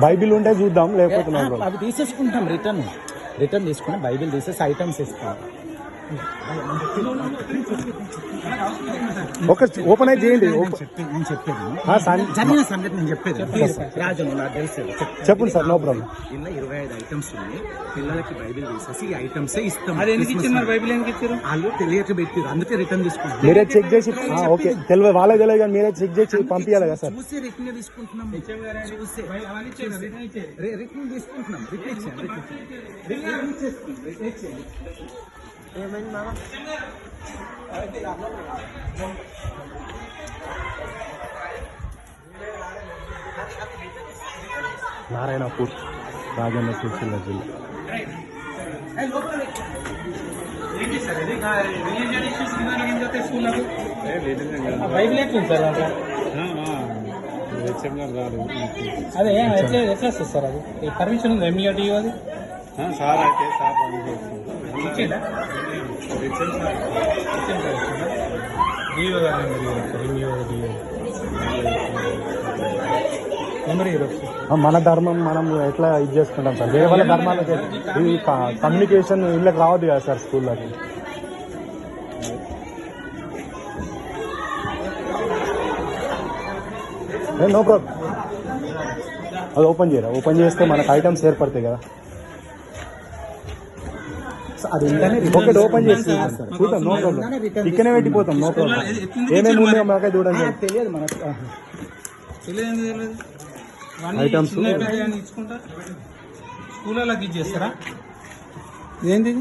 Bible ఉంటే చూద్దాం, లేకపోతే అవి తీసేసుకుంటాం. రిటర్న్ తీసుకుని బైబిల్ తీసేసి ఐటమ్స్ ఇస్తాం. ఒక ఓపెన్ అయితే చేయండి. నేను చెప్పేది జరిగిన సంగతి నేను చెప్పేది రాజు నాకు తెలుసు. చెప్పండి సార్, నో ప్రాబ్లం. ఇలా 25 ఐటమ్స్ ఉన్నాయి. పిల్లలకి బైబిల్ తీసేసి ఈ ఐటమ్స్ ఇస్తాం. బైబిల్ ఎందుకు ఇచ్చారు? వాళ్ళు తెలియక పెట్టారు, అందుకే రిటర్న్ తీసుకుంటాం. మీరే చెక్ చేసి ఓకే తెలియదు, వాళ్ళకి తెలియదు కానీ మీరే చెక్ చేసి పంపించాలి కదా సార్. చూసి రిటర్న్ తీసుకుంటున్నాం. రిటర్న్ తీసుకుంటున్నాం. ఏమైంది మామ? నారాయణపూర్, రాజన్న సిరిసిల్ల జిల్లా. బైబిల్ ఎట్లా సార్? అదే ఎట్లా వస్తుంది సార్? అది పర్మిషన్ ఉంది ఎంఈడి అది సార్ అయితే సార్ ఇచ్చిందా? డిఓ మన ధర్మం మనం ఎట్లా ఇది చేసుకుంటాం సార్? వేరే వాళ్ళ ధర్మాలు ఈ కమ్యూనికేషన్ ఇళ్ళకి రావద్దు కదా సార్ స్కూల్లోకి. నో ప్రాబ్లం, అది ఓపెన్ చేయరా? ఓపెన్ చేస్తే మనకు ఐటమ్స్ ఏర్పడతాయి కదా. అది ఒకటి ఓపెన్ చేసి చూద్దాం, నో ప్రాబ్లం. ఇక్కడనే పెట్టిపోతాం, నో ప్రాబ్లం. ఏమేమి ఉన్నాయో మాకే చూడండి. తెలియదు మనకు. ఐటమ్స్ ఇచ్చుకుంటారు స్కూళ్ళకి ఇచ్చేస్తారా? ఏంది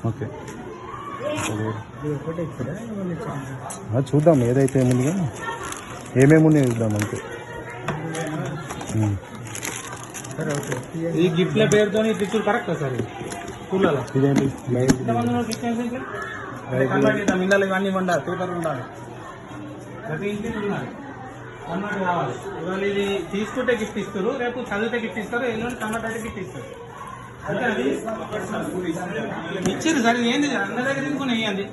ఓకే చూద్దాం, ఏదైతే ఏముందిగా ఏమేమి ఉన్నాయో చూద్దాం అంతే. ఈ గిఫ్ట్ల పేరుతో టీచర్ కరెక్టా సార్? స్కూళ్ళలో ఇదేంటి ఇండాలి, ఇవన్నీ ఉండాలి, పేపర్ ఉండాలి, ప్రతి ఇంటికి ఉండాలి. కన్వర్ట్ కావాలి. ఇవాళ ఇది తీసుకుంటే గిఫ్ట్ ఇస్తారు, రేపు చదివితే గిఫ్ట్ ఇస్తారు, ఎల్లుండి కన్వర్ట్ అయితే గిఫ్ట్ ఇస్తారు. అంటే అది ఇచ్చారు సార్. ఏంది అన్న దగ్గర తీసుకుని వేయండి.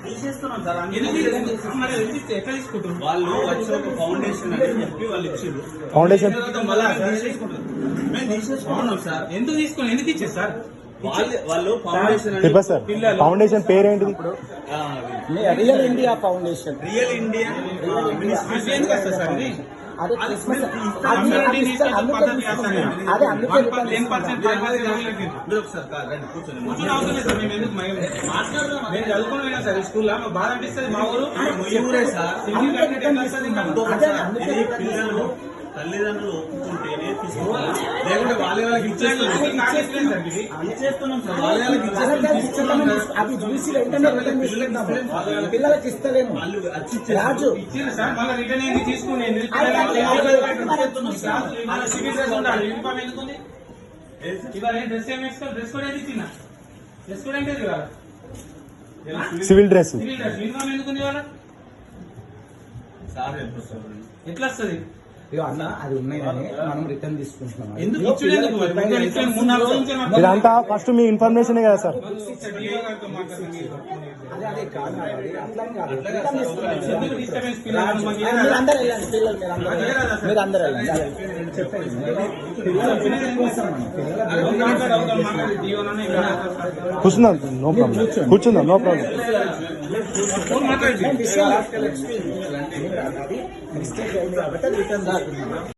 ఎట్లా తీసుకుంటారు వాళ్ళు? వచ్చి ఒక ఫౌండేషన్ అని చెప్పి వాళ్ళు ఇచ్చారు. ఫౌండేషన్ సార్ ఎందుకు తీసుకోండి? ఎందుకు ఇచ్చారు సార్? వాళ్ళు ఫౌండేషన్ సార్. ఫౌండేషన్ పేరేంటిది? Real India foundation. Real India ఎందుకు వస్తుంది సార్ ఇది? అదే క్రిస్మస్ చదువుకున్నా సార్ స్కూల్లో బాధ అనిపిస్తుంది. మా ఊరు పిల్లలు తల్లిదండ్రులు ఒప్పుకుంటేనే తీసుకోవాలి, లేకుంటే వాళ్ళ వాళ్ళకి ఇచ్చేస్తున్నాం సార్. వాళ్ళ వాళ్ళకి అది చూసి వెంటనే పిల్లలకి ఇస్తలేము. రాజు ఇచ్చింది సార్, మళ్ళీ రిటర్న్ ఏంది తీసుకునేది? యూనిఫామ్ ఎందుకుంది? ఇవాళ డ్రెస్ ఏమి వేసుకోవాలి? డ్రెస్ కూడా ఏది ఇచ్చిందా? డ్రెస్ కూడా ఏంటి ఇవాళ? Civil dress. యూనిఫామ్ ఎందుకుంది ఇవాళ? సార్ ఎట్లా వస్తుంది? అన్న అది ఉన్నాయి కానీ మనం రిటర్న్ తీసుకుంటున్నాం. ఇదంతా ఫస్ట్ మీ ఇన్ఫర్మేషన్ కదా సార్. అదే కాదు, మీరు అందరూ కూర్చుందాం, నో ప్రాబ్లం. కూర్చుందాం, నో ప్రాబ్లం. మిస్టేక్ అయింది కాబట్టి రిటర్న్